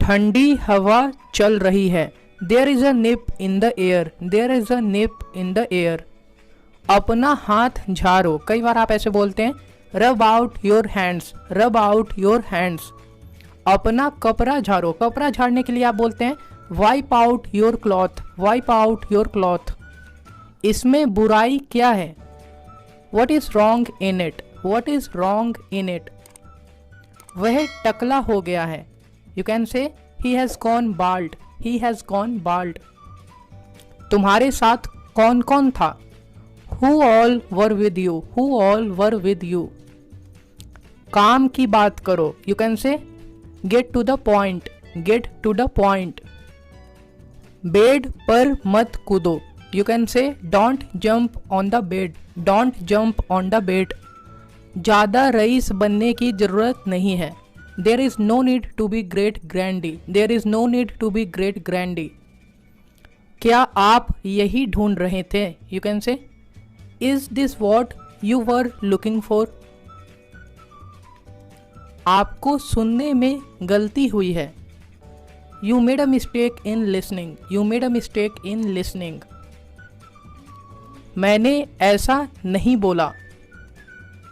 ठंडी हवा चल रही है। There is a nip in the air, there is a nip in the air. अपना हाथ झाड़ो, कई बार आप ऐसे बोलते हैं, रब आउट योर हैंड्स, रब आउट योर हैंड्स। अपना कपड़ा झाड़ो, कपड़ा झाड़ने के लिए आप बोलते हैं wipe out your cloth, wipe out your cloth. इसमें बुराई क्या है? What is wrong in it, what is wrong in it. वह टकला हो गया है। You can say he has gone bald, he has gone bald. तुम्हारे साथ कौन कौन था? Who all were with you, who all were with you. काम की बात करो। You can say get to the point, get to the point. बेड पर मत कूदो। You can say don't jump on the bed, don't jump on the bed. ज़्यादा रईस बनने की जरूरत नहीं है। There is no need to be great grandee, there is no need to be great grandee. क्या आप यही ढूंढ रहे थे? You can say is this what you were looking for. आपको सुनने में गलती हुई है। You made a mistake in listening, you made a mistake in listening. मैंने ऐसा नहीं बोला।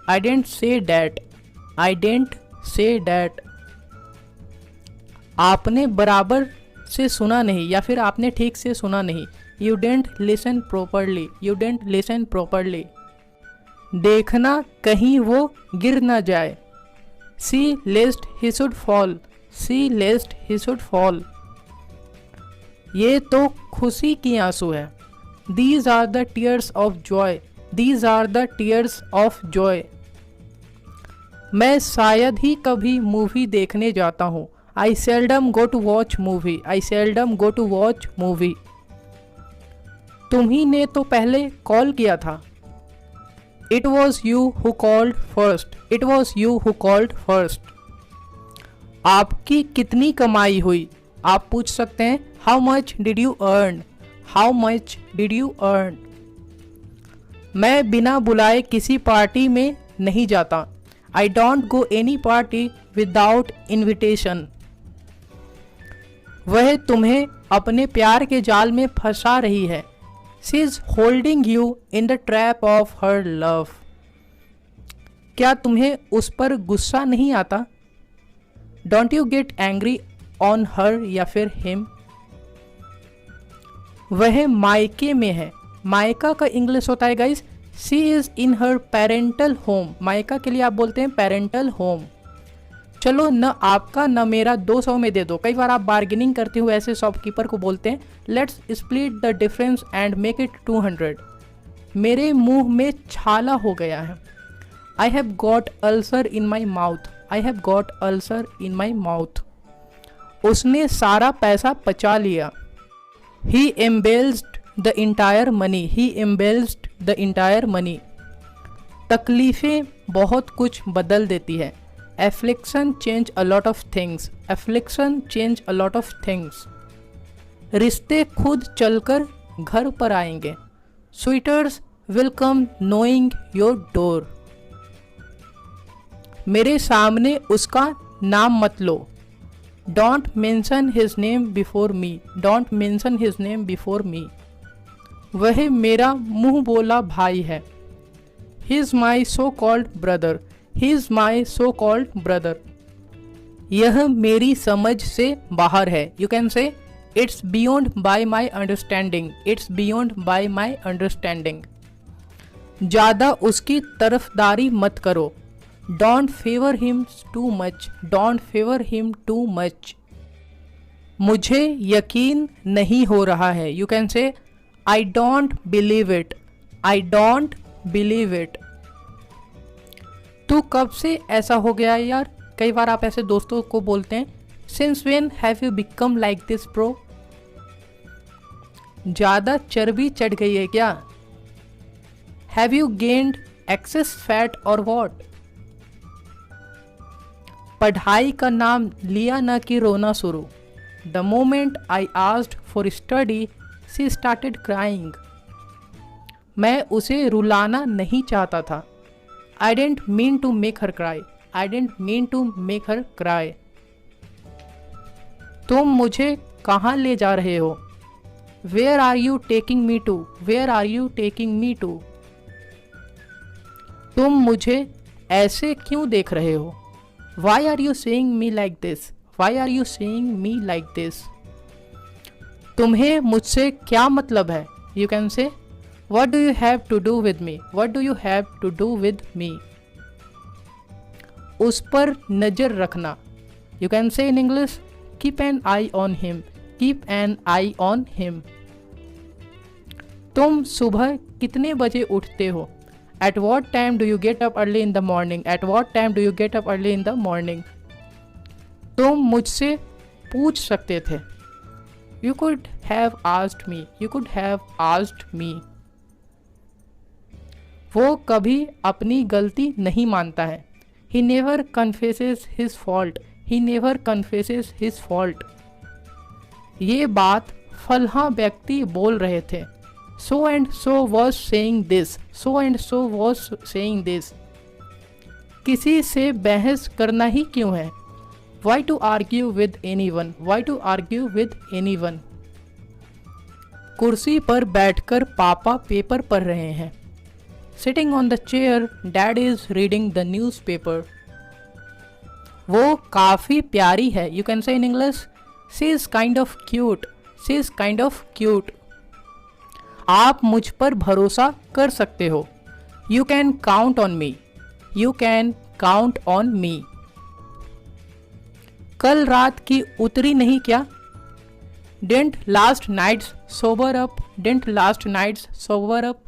I didn't say that, I didn't say that. आपने बराबर से सुना नहीं या फिर आपने ठीक से सुना नहीं। You didn't listen properly, you didn't listen properly. देखना कहीं वो गिर ना जाए। See lest he should fall, see lest he should fall. ये तो खुशी की आंसू है। These are the tears of joy, these are the tears of joy. मैं शायद ही कभी मूवी देखने जाता हूँ। I seldom go to watch movie, I seldom go to watch movie. तुम्ही ने तो पहले कॉल किया था। It was you who called first, it was you who called first. आपकी कितनी कमाई हुई? आप पूछ सकते हैं how much did you earn, how much did you earn. मैं बिना बुलाए किसी पार्टी में नहीं जाता। I don't go any party without invitation. वह तुम्हें अपने प्यार के जाल में फंसा रही है। She is holding you in the trap of her love. क्या तुम्हें उस पर गुस्सा नहीं आता? Don't you get angry on her या फिर हिम। वह मायके में है। मायका का इंग्लिश होता है guys she is in her parental home. मायका के लिए आप बोलते हैं पेरेंटल होम। चलो न आपका न मेरा 200 में दे दो। कई बार आप बार्गेनिंग करते हुए ऐसे शॉपकीपर को बोलते हैं let's split the difference and make it 200। मेरे मुंह में छाला हो गया है। I have got ulcer in my mouth, I have got ulcer in my mouth. उसने सारा पैसा पचा लिया। He embezzled the entire money, he embezzled the entire money. तकलीफ़ें बहुत कुछ बदल देती है। Affliction change a lot of things, affliction change a lot of things। रिश्ते खुद चलकर घर पर आएंगे। Suitors will come knowing your door। मेरे सामने उसका नाम मत लो। Don't mention his name before me, don't mention his name before me। वह मेरा मुंह बोला भाई है। He is my so-called brother, he is my so-called brother। यह मेरी समझ से बाहर है। You can say it's beyond by my understanding, it's beyond by my understanding। ज़्यादा उसकी तरफदारी मत करो। Don't favor him too much, don't favor him too much। मुझे यकीन नहीं हो रहा है। You can say I don't believe it, I don't believe it। तू कब से ऐसा हो गया है यार? कई बार आप ऐसे दोस्तों को बोलते हैं Since when have you become like this bro? ज़्यादा चर्बी चढ़ गई है क्या? Have you gained excess fat or what? पढ़ाई का नाम लिया ना कि रोना शुरू। The moment I asked for study, she started crying। मैं उसे रुलाना नहीं चाहता था। I didn't mean to make her cry, I didn't mean to make her cry। तुम मुझे कहाँ ले जा रहे हो? Where are you taking me to? Where are you taking me to? तुम मुझे ऐसे क्यों देख रहे हो? Why are you seeing me like this? Why are you seeing me like this? तुम्हें मुझसे क्या मतलब है? You can say what do you have to do with me? What do you have to do with me? उस पर नजर रखना। You can say in English keep an I on him. Keep an I on him. तुम सुबह कितने बजे उठते हो? At what time do you get up early in the morning? At what time do you get up early in the morning? तुम मुझसे पूछ सकते थे। You could have asked me. You could have asked me. वो कभी अपनी गलती नहीं मानता है। He never confesses his fault. He never confesses his fault. ये बात फलां व्यक्ति बोल रहे थे। So and so was saying this. So and so was saying this. किसी से बहस करना ही क्यों है? Why to argue with anyone? Why to argue with anyone? कुर्सी पर बैठकर पापा पेपर पढ़ रहे हैं। Sitting on the chair, Dad is reading the newspaper. वो काफ़ी प्यारी है। You can say in English, she is kind of cute. She is kind of cute. आप मुझ पर भरोसा कर सकते हो। You can count on me. You can count on me. कल रात की उतरी नहीं क्या? Didn't last night's sober up. Didn't last night's sober up.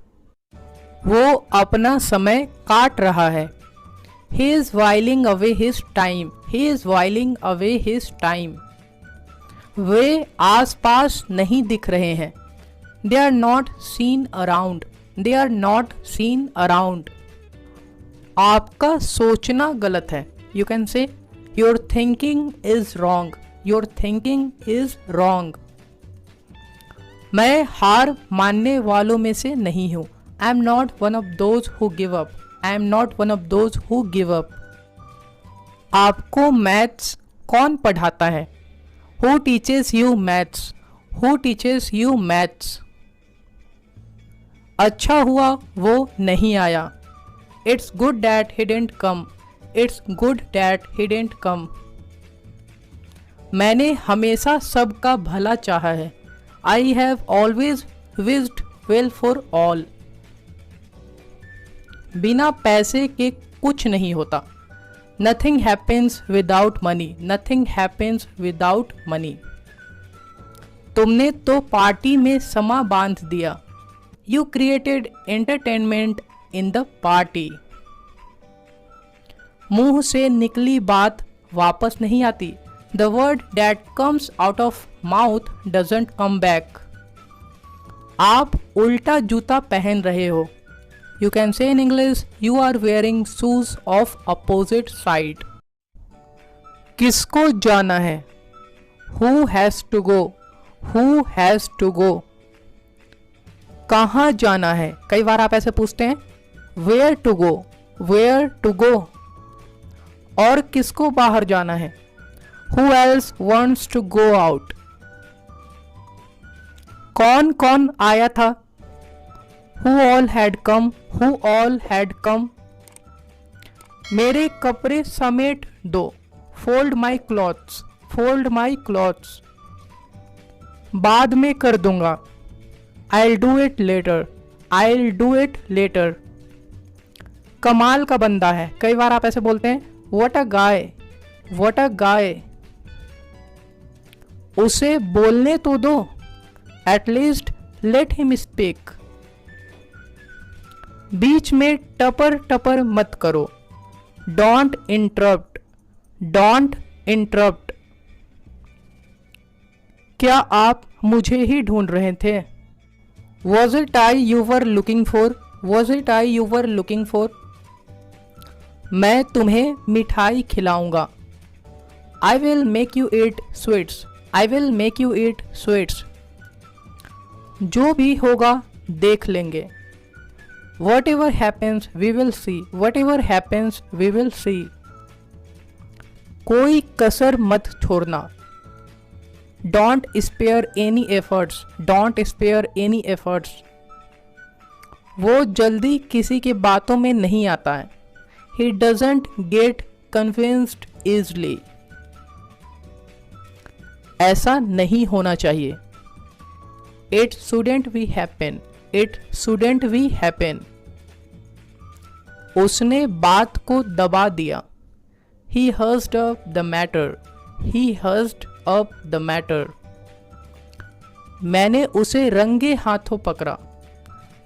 वो अपना समय काट रहा है। He is whiling away his time. He is whiling away his time. वे आसपास नहीं दिख रहे हैं। They are not seen around. They are not seen around. आपका सोचना गलत है। You can say your thinking is wrong. Your thinking is wrong. मैं हार मानने वालों में से नहीं हूँ। I am not one of those who give up. I am not one of those who give up. आपको मैथ्स कौन पढ़ाता है? Who teaches you maths? Who teaches you maths? अच्छा हुआ वो नहीं आया। It's good that he didn't come. It's good that he didn't come. मैंने हमेशा सबका भला चाहा है। I have always wished well for all. बिना पैसे के कुछ नहीं होता। Nothing happens without money. Nothing happens without money. तुमने तो पार्टी में समा बांध दिया। You created entertainment in the party. मुंह से निकली बात वापस नहीं आती। The word that comes out of mouth doesn't come back. आप उल्टा जूता पहन रहे हो। You can say in English, you are wearing shoes of opposite side. किसको जाना है? Who has to go? Who has to go? कहाँ जाना है? कई बार आप ऐसे पूछते हैं। Where to go. Where to go. और किसको बाहर जाना है? Who else wants to go out. कौन कौन आया था? Who all had come. Who all had come. मेरे कपड़े समेट दो। Fold my clothes. Fold my clothes. बाद में कर दूंगा। I'll do it later. I'll do it later. कमाल का बंदा है। कई बार आप ऐसे बोलते हैं What a guy. What a guy. उसे बोलने तो दो। At least let him speak. बीच में टपर टपर मत करो। Don't interrupt. Don't interrupt. क्या आप मुझे ही ढूंढ रहे थे? Was it I you were looking for? Was it I you were looking for? मैं तुम्हें मिठाई खिलाऊंगा। I will make you eat sweets. I will make you eat sweets. जो भी होगा देख लेंगे। Whatever happens we will see. Whatever happens we will see. कोई कसर मत छोड़ना। Don't spare any efforts, don't spare any efforts. वो जल्दी किसी की बातों में नहीं आता है। He doesn't get convinced easily. ऐसा नहीं होना चाहिए। It shouldn't be happen, it shouldn't be happen. उसने बात को दबा दिया। He hushed up the matter, he hushed up the matter. मैंने उसे रंगे हाथों पकड़ा।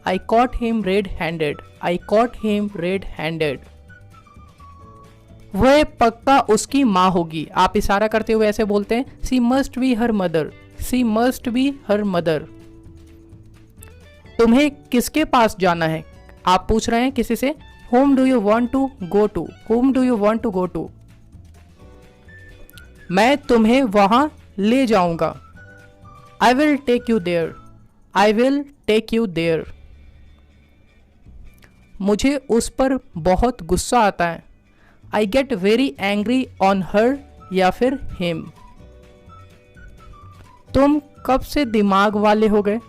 I caught him red handed, I caught him red handed. वह पक्का उसकी माँ होगी। आप इशारा करते हुए ऐसे बोलते हैं, she must be her mother, she must be her mother. तुम्हें किसके पास जाना है? आप पूछ रहे हैं किसी से, whom do you want to go to, whom do you want to go to। मैं तुम्हें वहां ले जाऊंगा। I will take you there, I will take you there। मुझे उस पर बहुत गुस्सा आता है। I get very angry on her या फिर him। तुम कब से दिमाग वाले हो गए?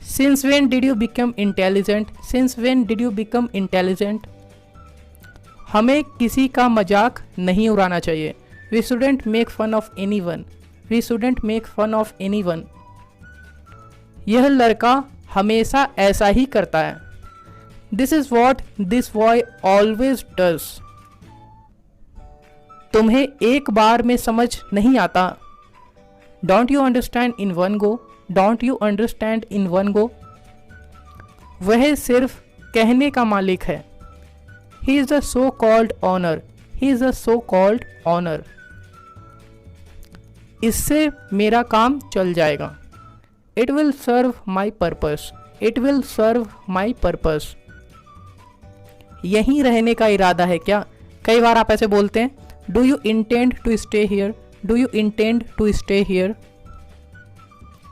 Since when did you become intelligent? Since when did you become intelligent? हमें किसी का मजाक नहीं उड़ाना चाहिए। We shouldn't make fun of anyone, we shouldn't make fun of anyone। यह लड़का हमेशा ऐसा ही करता है। This is what this boy always does। तुम्हें एक बार में समझ नहीं आता। Don't you understand in one go? Don't you understand in one go? वह सिर्फ कहने का मालिक है। He is a so-called owner, he is a so-called owner। इससे मेरा काम चल जाएगा। It will serve my purpose, it will serve my purpose। यहीं रहने का इरादा है क्या? कई बार आप ऐसे बोलते हैं, Do you intend to stay here? Do you intend to stay here?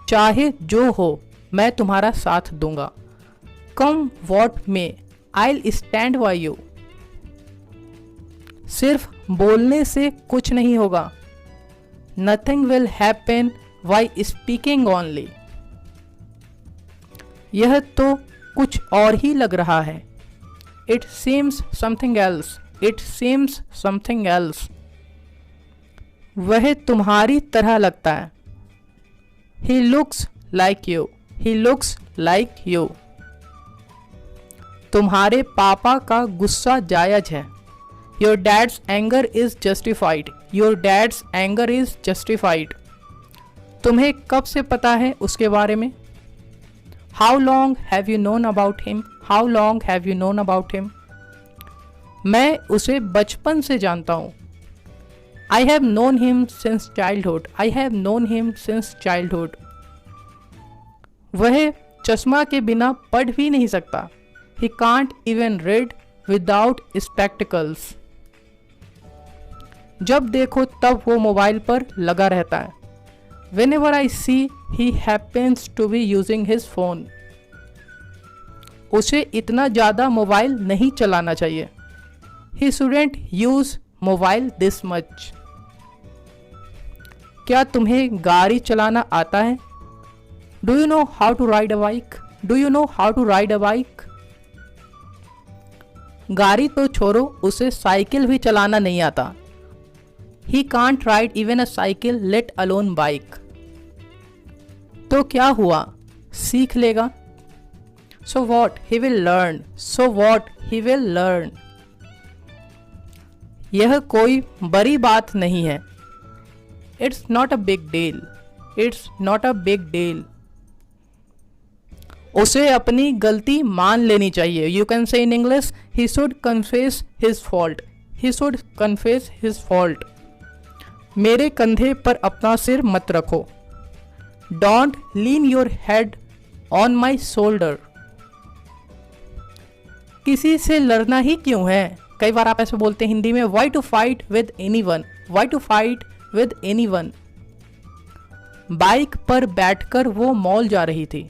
चाहे जो हो मैं तुम्हारा साथ दूंगा। Come what may, I'll stand by you। सिर्फ बोलने से कुछ नहीं होगा। Nothing will happen by speaking only। यह तो कुछ और ही लग रहा है। It seems something else, it seems something else। वह तुम्हारी तरह लगता है। He looks like you, he looks like you। तुम्हारे पापा का गुस्सा जायज है। Your dad's anger is justified, your dad's anger is justified। तुम्हें कब से पता है उसके बारे में? How long have you known about him? How long have you known about him? मैं उसे बचपन से जानता हूँ। I have known him since childhood, I have known him since childhood। वह चश्मा के बिना पढ़ भी नहीं सकता। He can't even read without spectacles। जब देखो तब वो मोबाइल पर लगा रहता है। Whenever I see he happens to be using his phone। उसे इतना ज़्यादा मोबाइल नहीं चलाना चाहिए। He shouldn't use mobile this much। क्या तुम्हें गाड़ी चलाना आता है? Do you know how to ride a bike? Do you know how to ride a bike? गाड़ी तो छोड़ो, उसे साइकिल भी चलाना नहीं आता। He can't ride even a cycle, let alone bike। तो क्या हुआ? सीख लेगा। So what? He will learn, so what? He will learn। यह कोई बड़ी बात नहीं है। It's not a big deal, it's not a big deal। उसे अपनी गलती मान लेनी चाहिए। You can say in English, he should confess his fault, he should confess his fault। मेरे कंधे पर अपना सिर मत रखो। Don't lean your head on my shoulder। किसी से लड़ना ही क्यों है? कई बार आप ऐसे बोलते हैं हिंदी में, why to fight with anyone, why to fight with anyone। Bike पर बैठकर वो मॉल जा रही थी।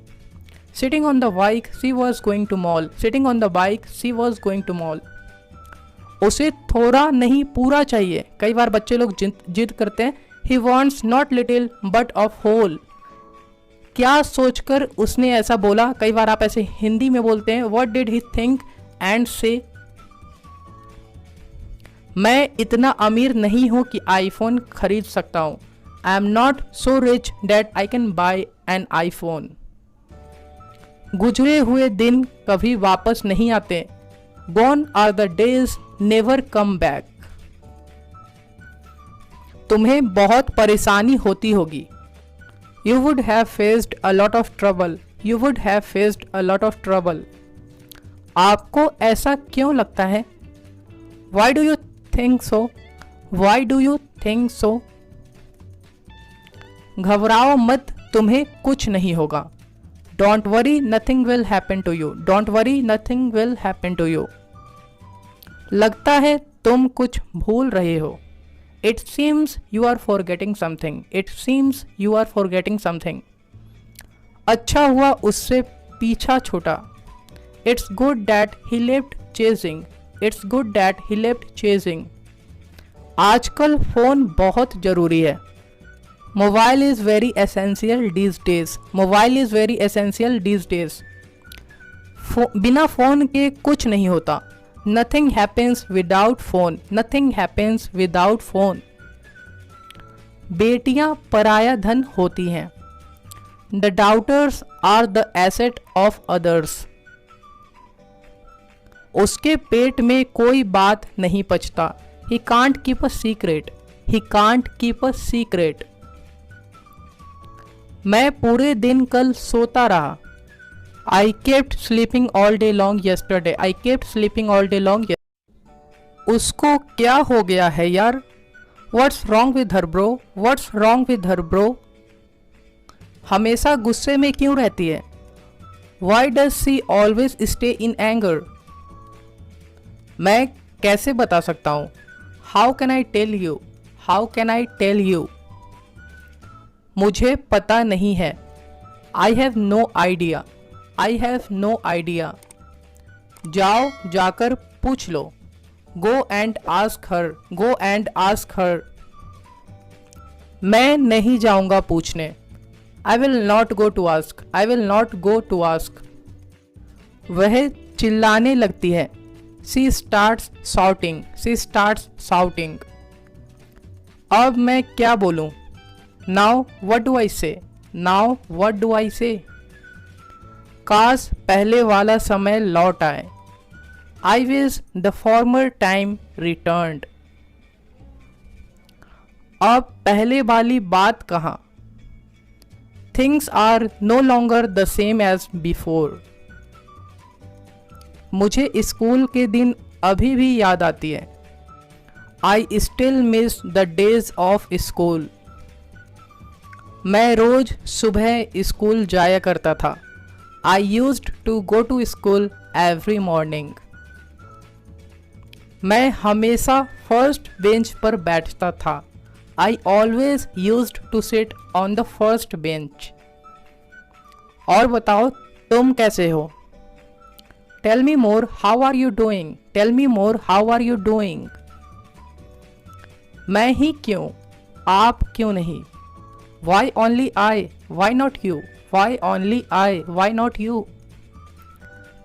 Sitting on the bike, she was going to mall, sitting on the bike, she was going to mall। उसे थोड़ा नहीं पूरा चाहिए। कई बार बच्चे लोग जिद करते हैं, he wants not little but of whole. क्या सोचकर उसने ऐसा बोला? कई बार आप ऐसे हिंदी में बोलते हैं, what did he think and से। मैं इतना अमीर नहीं हूं कि आईफोन खरीद सकता हूं। I am not so rich that I can buy an iPhone. गुजरे हुए दिन कभी वापस नहीं आते। Gone are the days never come back. तुम्हें बहुत परेशानी होती होगी। You would have faced a lot of trouble. You would have faced a lot of trouble. आपको ऐसा क्यों लगता है? Why do you think so? Why do you think so? घबराओ मत, तुम्हें कुछ नहीं होगा। Don't worry, nothing will happen to you. Don't worry, nothing will happen to you. लगता है तुम कुछ भूल रहे हो। It seems you are forgetting something. It seems you are forgetting something. अच्छा हुआ उससे पीछा छूटा। It's good that he left chasing. It's good that he left chasing. आजकल फ़ोन बहुत ज़रूरी है। Mobile is very essential these days. Mobile is very essential these days. बिना फ़ोन के कुछ नहीं होता। Nothing happens without phone. Nothing happens without phone. बेटियां पराया धन होती हैं। The daughters are the asset of others. उसके पेट में कोई बात नहीं पचता। He can't keep a secret. He can't keep a secret. मैं पूरे दिन कल सोता रहा। I kept sleeping all day long yesterday. I kept sleeping all day long. उसको क्या हो गया है यार? What's wrong with her bro? What's wrong with her bro? हमेशा गुस्से में क्यों रहती है? Why does she always stay in anger? मैं कैसे बता सकता हूँ? How can I tell you? How can I tell you? मुझे पता नहीं है। I have no idea. I have no idea. जाओ जाकर पूछ लो। Go and ask her. Go and ask her. मैं नहीं जाऊंगा पूछने। I will not go to ask. I will not go to ask. वह चिल्लाने लगती है। She starts shouting. She starts shouting. अब मैं क्या बोलूं? Now what do I say? Now what do I say? काश पहले वाला समय लौट आए। I wish the former time returned. अब पहले वाली बात कहाँ? Things are no longer the same as before. मुझे स्कूल के दिन अभी भी याद आती है। I still miss the days of school. मैं रोज सुबह स्कूल जाया करता था। I used to go to school every morning. मैं हमेशा फर्स्ट बेंच पर बैठता था। I always used to sit on the first bench. और बताओ तुम कैसे हो? Tell me more, how are you doing? Tell me more, how are you doing? मैं ही क्यों? आप क्यों नहीं? Why only I? Why not you? Why only I? Why not you?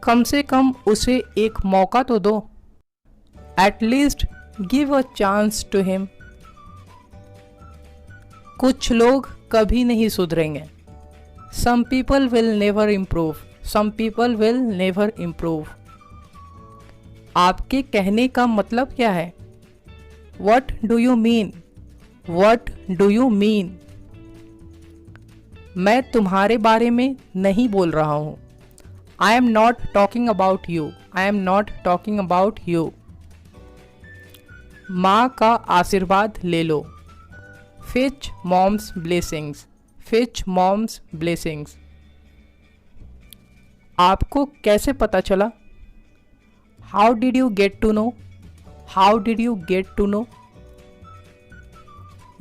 कम से कम उसे एक मौका तो दो। At least give a chance to him. कुछ लोग कभी नहीं सुधरेंगे। Some people will never improve. Some people will never improve. आपके कहने का मतलब क्या है? What do you mean? What do you mean? मैं तुम्हारे बारे में नहीं बोल रहा हूँ। I am not talking about you. I am not talking about you. माँ का आशीर्वाद ले लो। Fetch mom's blessings. Fetch mom's blessings. आपको कैसे पता चला? How did you get to know? How did you get to know?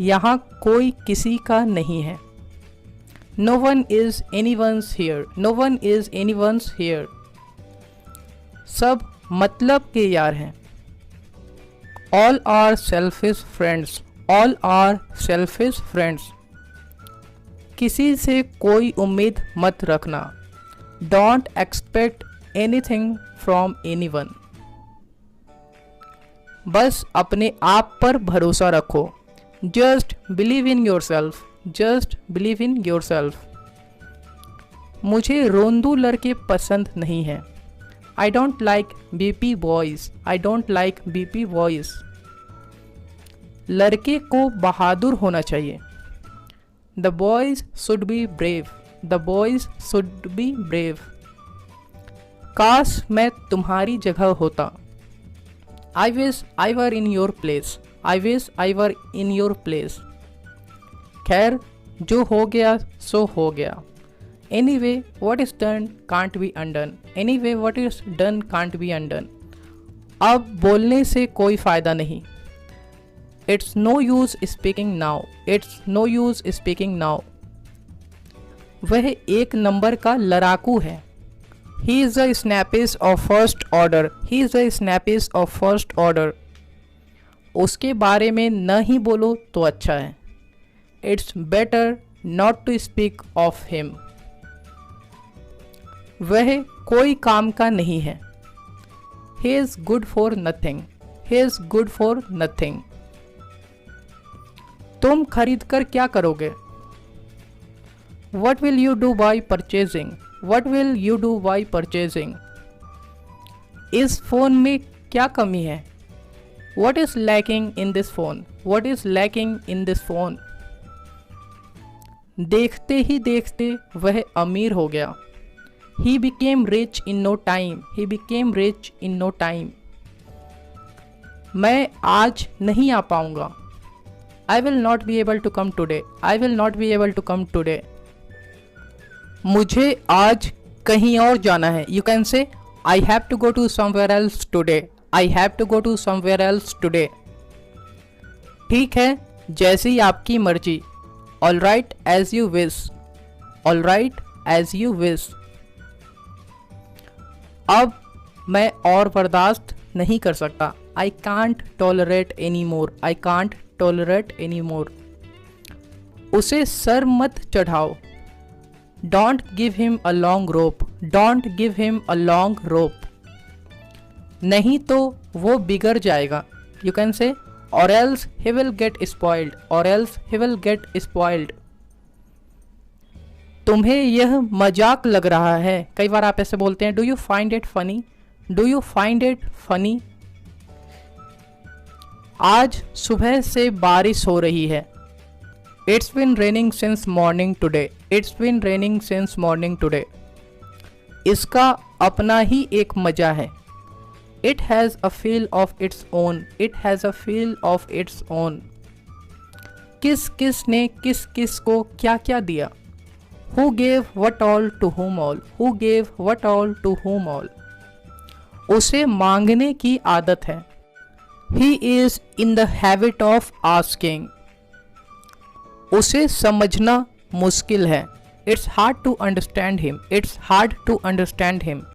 यहाँ कोई किसी का नहीं है। No one is anyone's here. No one is anyone's here. सब मतलब के यार हैं। All are selfish friends. All are selfish friends. किसी से कोई उम्मीद मत रखना। Don't expect anything from anyone. बस अपने आप पर भरोसा रखो। Just believe in yourself. Just believe in yourself. मुझे रोंदू लड़के पसंद नहीं हैं। I don't like weepy boys. I don't like weepy boys. लड़के को बहादुर होना चाहिए। The boys should be brave. The boys should be brave. काश मैं तुम्हारी जगह होता। आई wish I were in your place. I wish I were in your place. खैर, जो हो गया सो हो गया। Anyway what is done can't be undone. Anyway what is done can't be undone. अब बोलने से कोई फायदा नहीं। It's no use speaking now. It's no use speaking now. वह एक नंबर का लड़ाकू है। He is a snappish of first order. He is a snappish of first order. उसके बारे में न ही बोलो तो अच्छा है। It's better not to speak of him. वह कोई काम का नहीं है। He is good for nothing. He is good for nothing. तुम खरीद कर क्या करोगे? What will you do by purchasing. What will you do by purchasing. इस फोन में क्या कमी है? What is lacking in this phone. What is lacking in this phone. देखते ही देखते वह अमीर हो गया। He became rich in no time. He became rich in no time. मैं आज नहीं आ पाऊंगा। I will not be able to come today. I will not be able to come today. मुझे आज कहीं और जाना है। You can say I have to go to somewhere else today. I have to go to somewhere else today. ठीक है, जैसी आपकी मर्जी। All right as you wish. All right as you wish. अब मैं और बर्दाश्त नहीं कर सकता। I can't tolerate any more. I can't tolerate any more. उसे सर मत चढ़ाओ। Don't give him a long rope. Don't give him a long rope. नहीं तो वो बिगड़ जाएगा। You can say or else he will get spoiled. Or else he will get spoiled. तुम्हें यह मजाक लग रहा है। कई बार आप ऐसे बोलते हैं, do you find it funny. Do you find it funny. आज सुबह से बारिश हो रही है। It's been raining since morning today. It's been raining since morning today. इसका अपना ही एक मजा है। It has a feel of its own. It has a feel of its own. किस किस ने किस किस को क्या क्या दिया। Who gave what all to whom all? Who gave what all to whom all? उसे मांगने की आदत है। He is in the habit of asking. उसे समझना मुश्किल है। It's hard to understand him. It's hard to understand him.